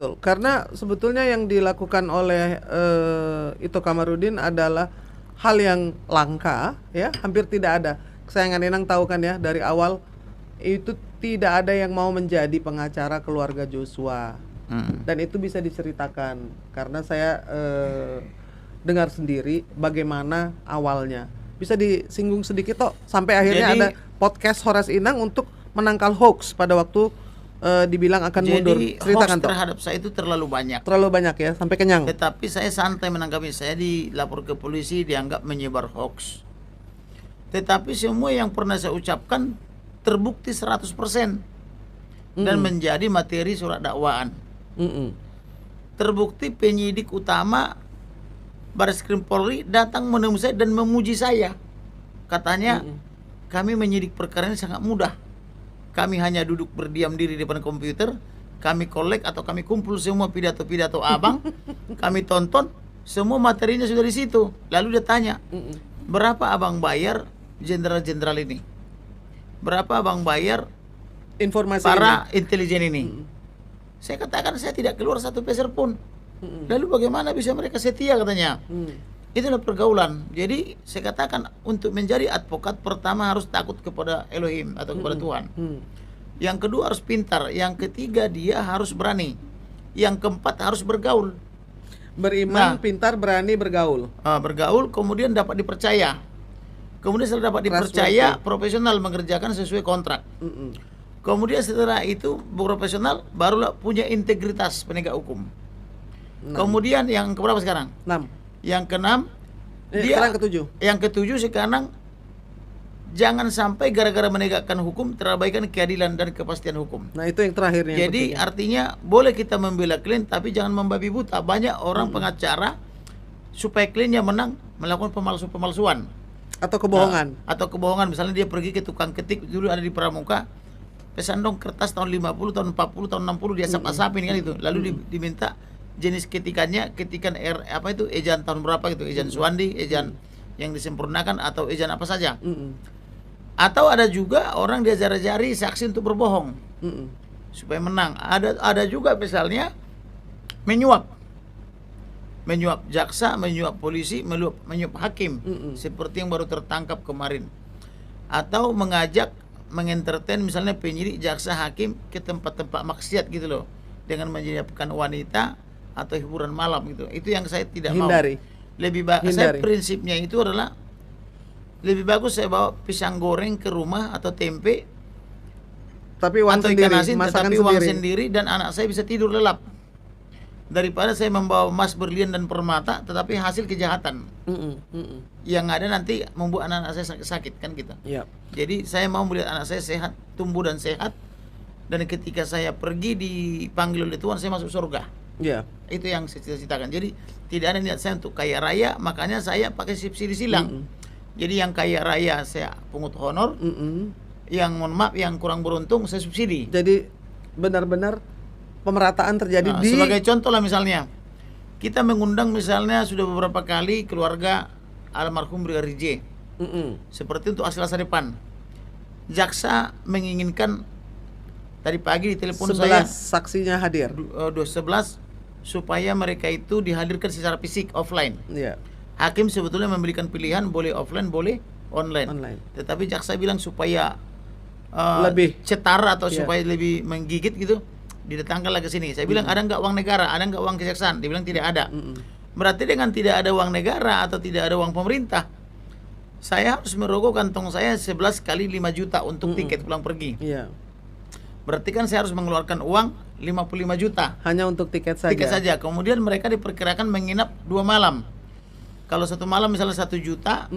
Betul. Karena sebetulnya yang dilakukan oleh Ito Kamarudin adalah hal yang langka, ya, hampir tidak ada. Kesayangan Nenang tahu kan ya, dari awal itu tidak ada yang mau menjadi pengacara keluarga Joshua. Dan itu bisa diceritakan karena saya dengar sendiri bagaimana awalnya. Bisa disinggung sedikit toh sampai akhirnya Jadi, ada podcast Horas Inang untuk menangkal hoax pada waktu dibilang akan mundur. jadi hoax Ceritakan toh. terhadap saya itu terlalu banyak. Terlalu banyak ya, sampai kenyang. Tetapi saya santai menanggapi. Saya dilapor ke polisi, dianggap menyebar hoax. Tetapi semua yang pernah saya ucapkan terbukti 100% dan menjadi materi surat dakwaan. Terbukti penyidik utama Barreskrim Polri datang menemui saya dan memuji saya. Katanya, kami menyidik perkara ini sangat mudah. Kami hanya duduk berdiam diri di depan komputer, kami kolek atau kami kumpul semua pidato-pidato abang, kami tonton, semua materinya sudah di situ. Lalu dia tanya, berapa abang bayar jenderal-jenderal ini? Berapa abang bayar Informasi para intelijen ini? Saya katakan saya tidak keluar satu peser pun. Lalu bagaimana bisa mereka setia, katanya? Itulah pergaulan. Jadi saya katakan untuk menjadi advokat pertama harus takut kepada Elohim atau kepada Tuhan. Yang kedua harus pintar. Yang ketiga dia harus berani. Yang keempat harus bergaul. beriman, pintar, berani bergaul. Bergaul kemudian dapat dipercaya. Kemudian setelah dapat dipercaya, profesional mengerjakan sesuai kontrak. Kemudian setelah itu profesional barulah punya integritas penegak hukum. Kemudian yang keberapa sekarang? 6. Yang keenam, Sekarang ketujuh. Yang ketujuh sekarang jangan sampai gara-gara menegakkan hukum terabaikan keadilan dan kepastian hukum. Nah, itu yang terakhir nih. Jadi artinya boleh kita membela klien tapi jangan membabi buta. Banyak orang pengacara supaya kliennya menang melakukan pemalsuan atau kebohongan. atau kebohongan. Misalnya dia pergi ke tukang ketik, dulu ada di Pramuka, pesan dong kertas tahun 50, tahun 40, tahun 60 dia asap-asapin kan itu. Lalu diminta jenis ketikannya, ketikan apa itu, ejaan tahun berapa gitu, ejaan Suwandi, ejaan yang disempurnakan atau ejaan apa saja. Atau ada juga orang dia jari-jari saksi untuk berbohong supaya menang. Ada juga misalnya menyuap jaksa, menyuap polisi, menyuap hakim, seperti yang baru tertangkap kemarin. Atau mengajak, mengentertain misalnya penyidik, jaksa, hakim ke tempat-tempat maksiat gitu loh, dengan menyiapkan wanita atau hiburan malam gitu. Itu yang saya tidak Hindari. mau. Saya prinsipnya itu adalah lebih bagus saya bawa pisang goreng ke rumah atau tempe tapi uang atau sendiri, ikan asin, masakan tetapi uang sendiri. sendiri dan anak saya bisa tidur lelap, daripada saya membawa emas, berlian dan permata tetapi hasil kejahatan yang ada nanti membuat anak-anak saya sakit kan gitu. Jadi saya mau melihat anak saya sehat, tumbuh dan sehat, dan ketika saya pergi dipanggil oleh Tuhan saya masuk surga. Itu yang saya cita-citakan. Jadi tidak ada niat saya untuk kaya raya, makanya saya pakai subsidi silang. Jadi yang kaya raya saya pungut honor, yang mohon maaf yang kurang beruntung saya subsidi. Jadi benar-benar pemerataan terjadi di. Sebagai contoh lah misalnya, kita mengundang misalnya sudah beberapa kali keluarga almarhum Brigadir J. Seperti untuk hasil masa depan. Jaksa menginginkan tadi pagi di telepon 11 saya saksinya hadir. 11 supaya mereka itu dihadirkan secara fisik offline. Hakim sebetulnya memberikan pilihan boleh offline, boleh online. Tetapi jaksa bilang supaya lebih cetar atau supaya lebih menggigit gitu, didatangkanlah ke sini. Saya bilang ada nggak uang negara, ada nggak uang kejaksaan? Dia bilang tidak ada. Berarti dengan tidak ada uang negara atau tidak ada uang pemerintah, saya harus merogoh kantong saya 11 kali 5 juta untuk tiket pulang pergi. Berarti kan saya harus mengeluarkan uang 55 juta hanya untuk tiket saja. Kemudian mereka diperkirakan menginap 2 malam. Kalau 1 malam misalnya 1 juta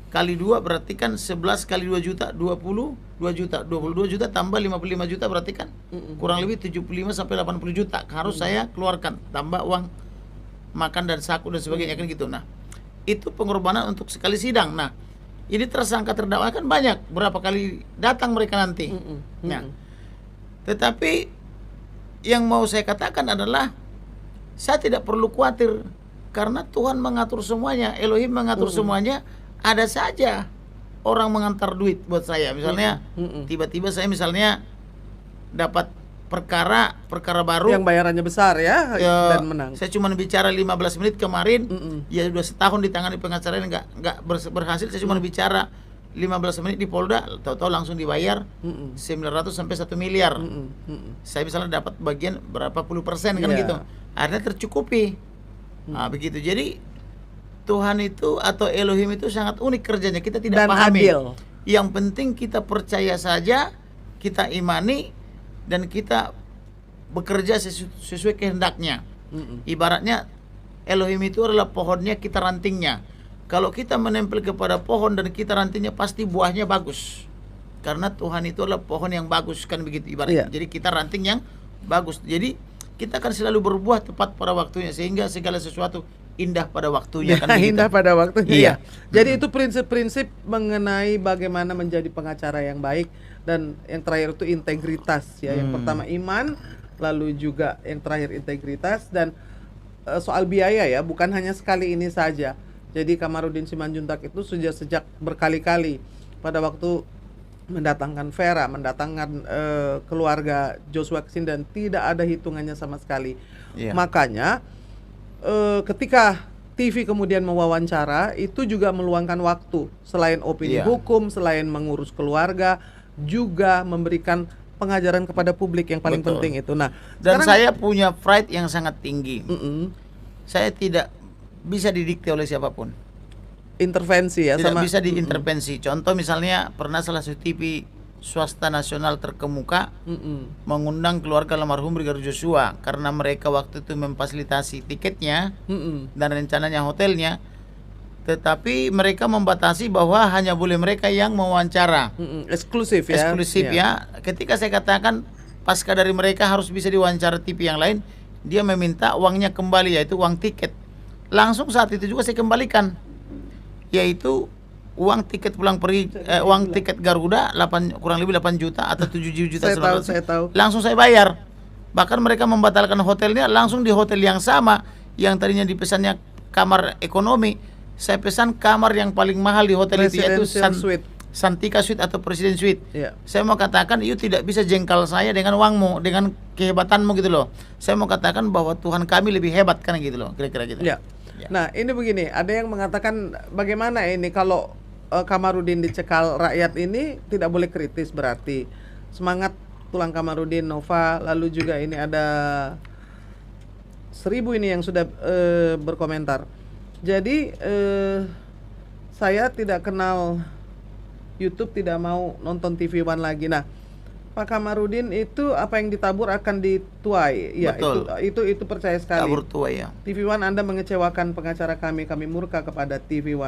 kali 2 berarti kan 11 kali 2 juta 22 juta. 22 juta tambah 55 juta berarti kan kurang lebih 75 sampai 80 juta harus saya keluarkan, tambah uang makan dan saku dan sebagainya kan gitu. Nah, itu pengorbanan untuk sekali sidang. Nah, ini tersangka terdakwa kan banyak, berapa kali datang mereka nanti. Nah, tetapi yang mau saya katakan adalah saya tidak perlu khawatir karena Tuhan mengatur semuanya, Elohim mengatur semuanya. Ada saja orang mengantar duit buat saya. Misalnya tiba-tiba saya misalnya dapat perkara baru Yang bayarannya besar ya, ya, dan menang. saya cuma bicara 15 menit kemarin. Mm-mm. Ya udah setahun ditangani pengacara ini nggak berhasil. Saya cuma bicara 15 menit di Polda, tahu-tahu langsung dibayar 900 sampai 1 miliar. Saya misalnya dapat bagian berapa puluh persen kan Iya. gitu. Akhirnya tercukupi. Nah, begitu. Jadi Tuhan itu atau Elohim itu sangat unik kerjanya. Kita tidak Dan pahami. adil. Yang penting kita percaya saja, kita imani, dan kita bekerja sesuai kehendaknya. Ibaratnya Elohim itu adalah pohonnya, kita rantingnya. Kalau kita menempel kepada pohon dan kita rantingnya, pasti buahnya bagus. Karena Tuhan itu adalah pohon yang bagus, kan begitu ibaratnya. Iya. Jadi kita ranting yang bagus. Jadi kita akan selalu berbuah tepat pada waktunya, sehingga segala sesuatu indah pada waktunya, kan begitu. Indah pada waktunya. Iya. Ya. Jadi itu prinsip-prinsip mengenai bagaimana menjadi pengacara yang baik, dan yang terakhir itu integritas ya. Yang pertama iman, lalu juga yang terakhir integritas, dan soal biaya ya, bukan hanya sekali ini saja. Jadi Kamarudin Simanjuntak itu sudah sejak berkali-kali pada waktu mendatangkan Vera, mendatangkan keluarga Joshua Kesin, dan tidak ada hitungannya sama sekali. Iya. Makanya ketika TV kemudian mewawancara, itu juga meluangkan waktu selain opini Iya. hukum, selain mengurus keluarga, juga memberikan pengajaran kepada publik yang paling Betul. penting itu. Nah, Dan sekarang- saya punya pride yang sangat tinggi. Mm-mm. Saya tidak bisa didikte oleh siapapun. intervensi ya, Tidak sama bisa diintervensi. Contoh misalnya pernah salah satu TV swasta nasional terkemuka Mm-mm. mengundang keluarga almarhum Brigadir Joshua karena mereka waktu itu memfasilitasi tiketnya Mm-mm. dan rencananya hotelnya, tetapi mereka membatasi bahwa hanya boleh mereka yang mewawancara. Mm-mm. Eksklusif ya. Eksklusif Iya. ya. Ketika saya katakan pasca dari mereka harus bisa diwawancara TV yang lain, dia meminta uangnya kembali, yaitu uang tiket. Langsung saat itu juga saya kembalikan, yaitu uang tiket pulang pergi, uang tiket Garuda kurang lebih 8 juta atau 7 juta. Saya tahu. Langsung saya bayar. Bahkan mereka membatalkan hotelnya, langsung di hotel yang sama yang tadinya dipesannya kamar ekonomi, saya pesan kamar yang paling mahal di hotel itu, yaitu Presidential Suite. Santika Suite atau Presiden Suite. Iya. Saya mau katakan, you tidak bisa jengkal saya dengan uangmu, dengan kehebatanmu gitu loh. Saya mau katakan bahwa Tuhan kami lebih hebat, kan gitu loh, kira-kira gitu. Ya. Ya. Nah, ini begini, ada yang mengatakan bagaimana ini kalau Kamarudin dicekal rakyat ini tidak boleh kritis, berarti semangat tulang Kamarudin, Nova, lalu juga ini ada 1000 ini yang sudah berkomentar. Jadi saya tidak kenal YouTube, tidak mau nonton TV One lagi. Nah, Pak Kamarudin itu apa yang ditabur akan dituai. Ya, Betul. itu percaya sekali. Kabur tua ya. TV One Anda mengecewakan pengacara kami murka kepada TV One.